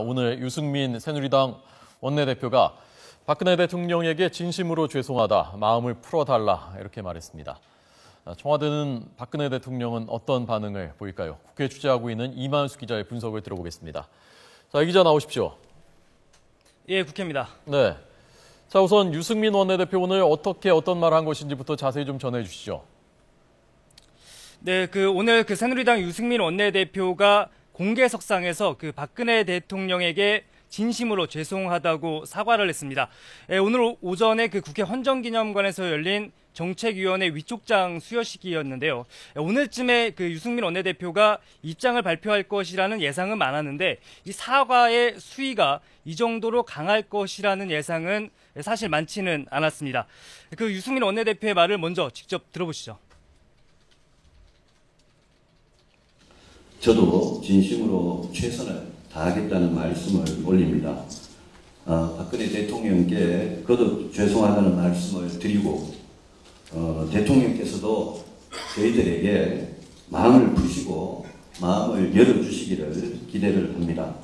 오늘 유승민 새누리당 원내대표가 박근혜 대통령에게 진심으로 죄송하다, 마음을 풀어달라 이렇게 말했습니다. 청와대는 박근혜 대통령은 어떤 반응을 보일까요? 국회 취재하고 있는 이만수 기자의 분석을 들어보겠습니다. 자, 이 기자 나오십시오. 예, 국회입니다. 네. 자, 우선 유승민 원내대표 오늘 어떤 말을 한 것인지부터 자세히 좀 전해주시죠. 네, 오늘 새누리당 유승민 원내대표가 공개석상에서 박근혜 대통령에게 진심으로 죄송하다고 사과를 했습니다. 오늘 오전에 국회 헌정기념관에서 열린 정책위원회 위촉장 수여식이었는데요. 오늘쯤에 유승민 원내대표가 입장을 발표할 것이라는 예상은 많았는데 이 사과의 수위가 이 정도로 강할 것이라는 예상은 사실 많지는 않았습니다. 유승민 원내대표의 말을 먼저 직접 들어보시죠. 저도 진심으로 최선을 다하겠다는 말씀을 올립니다. 박근혜 대통령께 거듭 죄송하다는 말씀을 드리고 대통령께서도 저희들에게 마음을 푸시고 마음을 열어주시기를 기대를 합니다.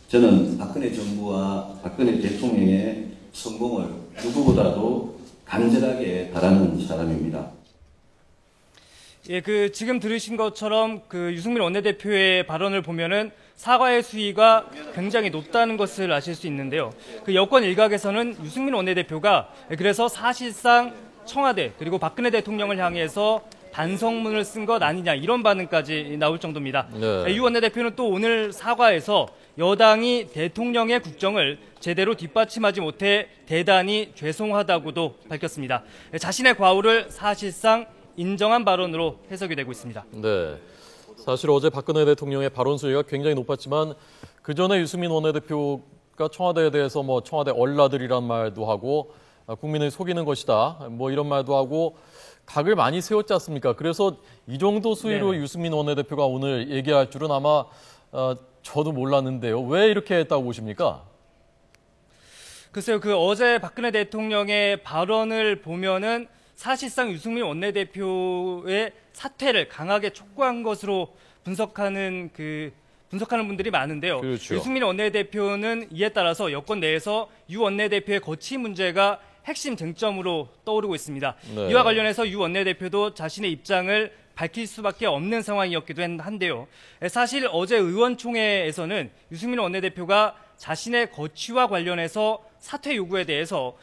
저는 박근혜 정부와 박근혜 대통령의 성공을 누구보다도 간절하게 바라는 사람입니다. 예, 지금 들으신 것처럼 유승민 원내대표의 발언을 보면은 사과의 수위가 굉장히 높다는 것을 아실 수 있는데요. 여권 일각에서는 유승민 원내대표가 그래서 사실상 청와대 그리고 박근혜 대통령을 향해서 반성문을 쓴 것 아니냐 이런 반응까지 나올 정도입니다. 네. 유 원내대표는 또 오늘 사과에서 여당이 대통령의 국정을 제대로 뒷받침하지 못해 대단히 죄송하다고도 밝혔습니다. 자신의 과오를 사실상 인정한 발언으로 해석이 되고 있습니다. 네. 사실 어제 박근혜 대통령의 발언 수위가 굉장히 높았지만 그 전에 유승민 원내대표가 청와대에 대해서 청와대 얼라들이란 말도 하고 국민을 속이는 것이다 이런 말도 하고 각을 많이 세웠지 않습니까? 그래서 이 정도 수위로 네. 유승민 원내대표가 오늘 얘기할 줄은 아마 저도 몰랐는데요. 왜 이렇게 했다고 보십니까? 글쎄요, 어제 박근혜 대통령의 발언을 보면은 사실상 유승민 원내대표의 사퇴를 강하게 촉구한 것으로 분석하는 분들이 많은데요. 그렇죠. 유승민 원내대표는 이에 따라서 여권 내에서 유 원내대표의 거취 문제가 핵심 쟁점으로 떠오르고 있습니다. 네. 이와 관련해서 유 원내대표도 자신의 입장을 밝힐 수밖에 없는 상황이었기도 한데요. 사실 어제 의원총회에서는 유승민 원내대표가 자신의 거취와 관련해서 사퇴 요구에 대해서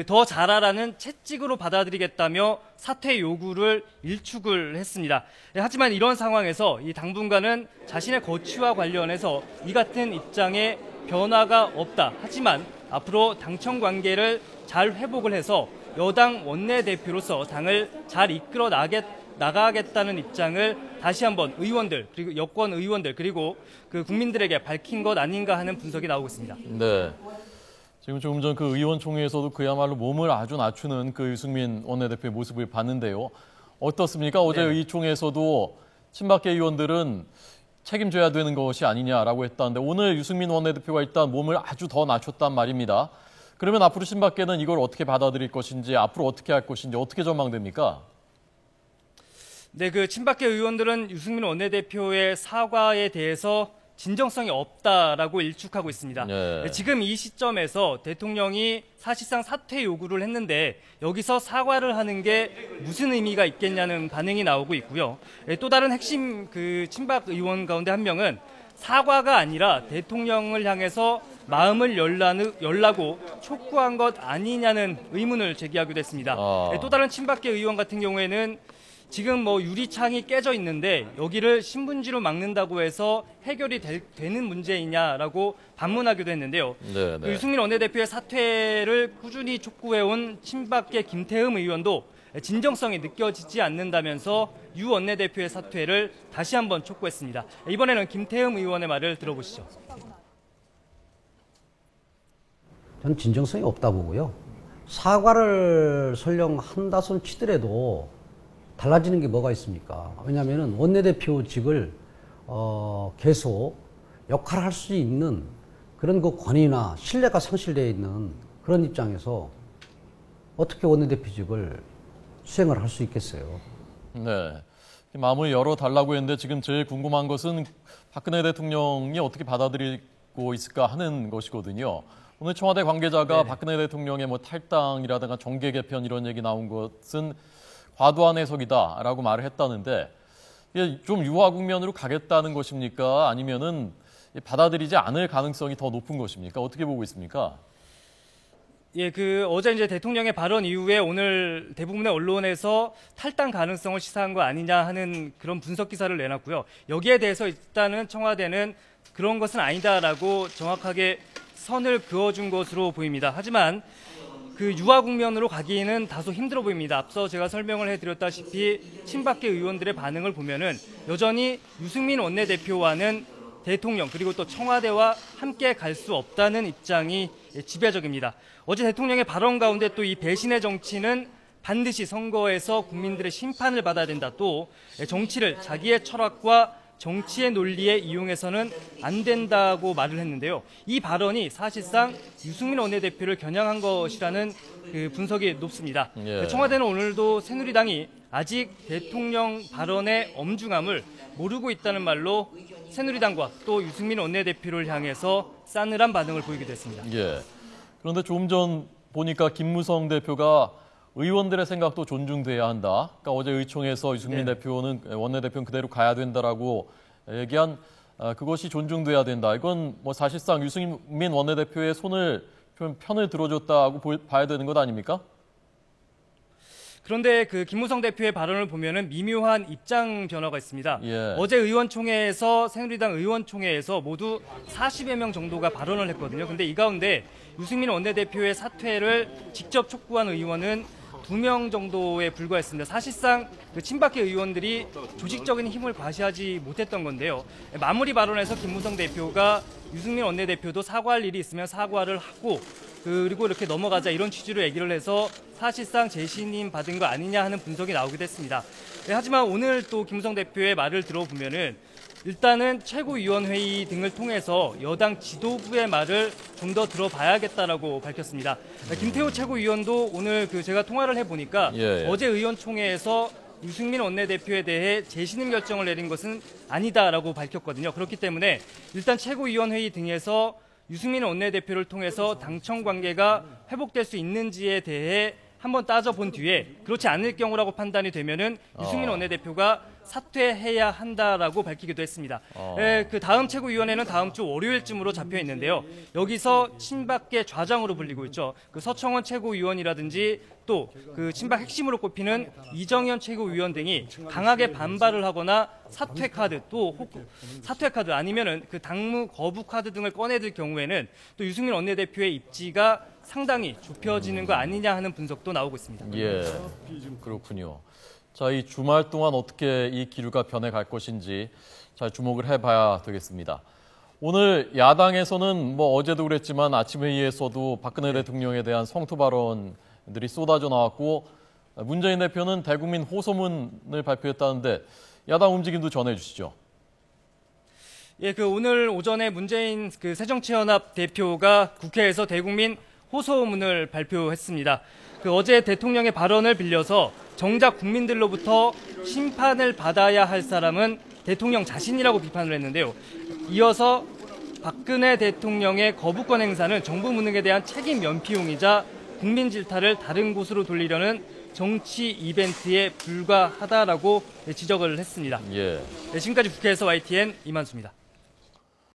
더 잘하라는 채찍으로 받아들이겠다며 사퇴 요구를 일축을 했습니다. 하지만 이런 상황에서 당분간은 자신의 거취와 관련해서 이 같은 입장에 변화가 없다. 하지만 앞으로 당청 관계를 잘 회복을 해서 여당 원내대표로서 당을 잘 이끌어 나가겠다는 입장을 다시 한번 의원들 그리고 여권 의원들 그리고 국민들에게 밝힌 것 아닌가 하는 분석이 나오고 있습니다. 네. 지금 조금 전 의원총회에서도 그야말로 몸을 아주 낮추는 유승민 원내대표의 모습을 봤는데요. 어떻습니까? 어제 네. 의총에서도 친박계 의원들은 책임져야 되는 것이 아니냐라고 했다는데 오늘 유승민 원내대표가 일단 몸을 아주 더 낮췄단 말입니다. 그러면 앞으로 친박계는 이걸 어떻게 받아들일 것인지, 앞으로 어떻게 할 것인지 어떻게 전망됩니까? 네, 친박계 의원들은 유승민 원내대표의 사과에 대해서 진정성이 없다라고 일축하고 있습니다. 네. 지금 이 시점에서 대통령이 사실상 사퇴 요구를 했는데 여기서 사과를 하는 게 무슨 의미가 있겠냐는 반응이 나오고 있고요. 또 다른 핵심 친박 의원 가운데 한 명은 사과가 아니라 대통령을 향해서 마음을 열라고 촉구한 것 아니냐는 의문을 제기하기도 했습니다. 또 다른 친박계 의원 같은 경우에는 지금 유리창이 깨져 있는데 여기를 신문지로 막는다고 해서 해결이 되는 문제이냐라고 반문하기도 했는데요. 네. 유승민 원내대표의 사퇴를 꾸준히 촉구해온 친박계 김태흠 의원도 진정성이 느껴지지 않는다면서 유 원내대표의 사퇴를 다시 한번 촉구했습니다. 이번에는 김태흠 의원의 말을 들어보시죠. 저는 진정성이 없다 보고요. 사과를 설령 한다손 치더라도 달라지는 게 뭐가 있습니까? 왜냐하면 원내대표직을 계속 역할을 할 수 있는 그런 권위나 신뢰가 상실되어 있는 그런 입장에서 어떻게 원내대표직을 수행을 할 수 있겠어요? 네. 마음을 열어달라고 했는데 지금 제일 궁금한 것은 박근혜 대통령이 어떻게 받아들일 받고 있을까 하는 것이거든요. 오늘 청와대 관계자가 네네. 박근혜 대통령의 뭐 탈당이라든가 정계 개편 이런 얘기 나온 것은 과도한 해석이다라고 말을 했다는데 이게 좀 유화 국면으로 가겠다는 것입니까? 아니면은 받아들이지 않을 가능성이 더 높은 것입니까? 어떻게 보고 있습니까? 예, 어제 이제 대통령의 발언 이후에 오늘 대부분의 언론에서 탈당 가능성을 시사한 거 아니냐 하는 그런 분석 기사를 내놨고요. 여기에 대해서 일단은 청와대는 그런 것은 아니다라고 정확하게 선을 그어준 것으로 보입니다. 하지만 유화 국면으로 가기는 다소 힘들어 보입니다. 앞서 제가 설명을 해드렸다시피 친박계 의원들의 반응을 보면은 여전히 유승민 원내대표와는 대통령 그리고 또 청와대와 함께 갈 수 없다는 입장이 지배적입니다. 어제 대통령의 발언 가운데 또 이 배신의 정치는 반드시 선거에서 국민들의 심판을 받아야 된다. 또 정치를 자기의 철학과 정치의 논리에 이용해서는 안 된다고 말을 했는데요. 이 발언이 사실상 유승민 원내대표를 겨냥한 것이라는 분석이 높습니다. 예. 청와대는 오늘도 새누리당이 아직 대통령 발언의 엄중함을 모르고 있다는 말로 새누리당과 또 유승민 원내대표를 향해서 싸늘한 반응을 보이기도 했습니다. 예. 그런데 조금 전 보니까 김무성 대표가 의원들의 생각도 존중돼야 한다. 그러니까 어제 의총에서 유승민 대표는 원내대표는 그대로 가야 된다라고 얘기한 그것이 존중돼야 된다. 이건 뭐 사실상 유승민 원내대표의 편을 들어줬다고 봐야 되는 것 아닙니까? 그런데 김무성 대표의 발언을 보면은 미묘한 입장 변화가 있습니다. 예. 어제 의원총회에서 새누리당 의원총회에서 모두 40여 명 정도가 발언을 했거든요. 근데 이 가운데 유승민 원내대표의 사퇴를 직접 촉구한 의원은 2명 정도에 불과했습니다. 사실상 친박계 의원들이 조직적인 힘을 과시하지 못했던 건데요. 마무리 발언에서 김무성 대표가 유승민 원내대표도 사과할 일이 있으면 사과를 하고 그리고 이렇게 넘어가자 이런 취지로 얘기를 해서 사실상 재신임 받은 거 아니냐 하는 분석이 나오기도 했습니다. 하지만 오늘 또 김무성 대표의 말을 들어보면은 일단은 최고위원회의 등을 통해서 여당 지도부의 말을 좀 더 들어봐야겠다라고 밝혔습니다. 김태호 최고위원도 오늘 제가 통화를 해보니까 어제 의원총회에서 유승민 원내대표에 대해 재신임 결정을 내린 것은 아니다라고 밝혔거든요. 그렇기 때문에 일단 최고위원회의 등에서 유승민 원내대표를 통해서 당청 관계가 회복될 수 있는지에 대해 한번 따져본 뒤에 그렇지 않을 경우라고 판단이 되면은 유승민 원내대표가 사퇴해야 한다라고 밝히기도 했습니다. 다음 최고위원회는 다음 주 월요일쯤으로 잡혀 있는데요. 여기서 친박계 좌장으로 불리고 있죠. 서청원 최고위원이라든지 또 친박 핵심으로 꼽히는 이정현 최고위원 등이 강하게 반발을 하거나 사퇴 카드 아니면은 당무 거부 카드 등을 꺼내들 경우에는 또 유승민 원내대표의 입지가 상당히 좁혀지는 거 아니냐 하는 분석도 나오고 있습니다. 예, 그렇군요. 자, 이 주말 동안 어떻게 이 기류가 변해갈 것인지 잘 주목을 해봐야 되겠습니다. 오늘 야당에서는 뭐 어제도 그랬지만 아침 회의에서도 박근혜 대통령에 대한 성토 발언들이 쏟아져 나왔고 문재인 대표는 대국민 호소문을 발표했다는데 야당 움직임도 전해주시죠. 예, 오늘 오전에 문재인 새정치연합 대표가 국회에서 대국민 호소문을 발표했습니다. 어제 대통령의 발언을 빌려서 정작 국민들로부터 심판을 받아야 할 사람은 대통령 자신이라고 비판을 했는데요. 이어서 박근혜 대통령의 거부권 행사는 정부 무능에 대한 책임 면피용이자 국민 질타를 다른 곳으로 돌리려는 정치 이벤트에 불과하다라고 지적을 했습니다. 예. 지금까지 국회에서 YTN 이만수입니다.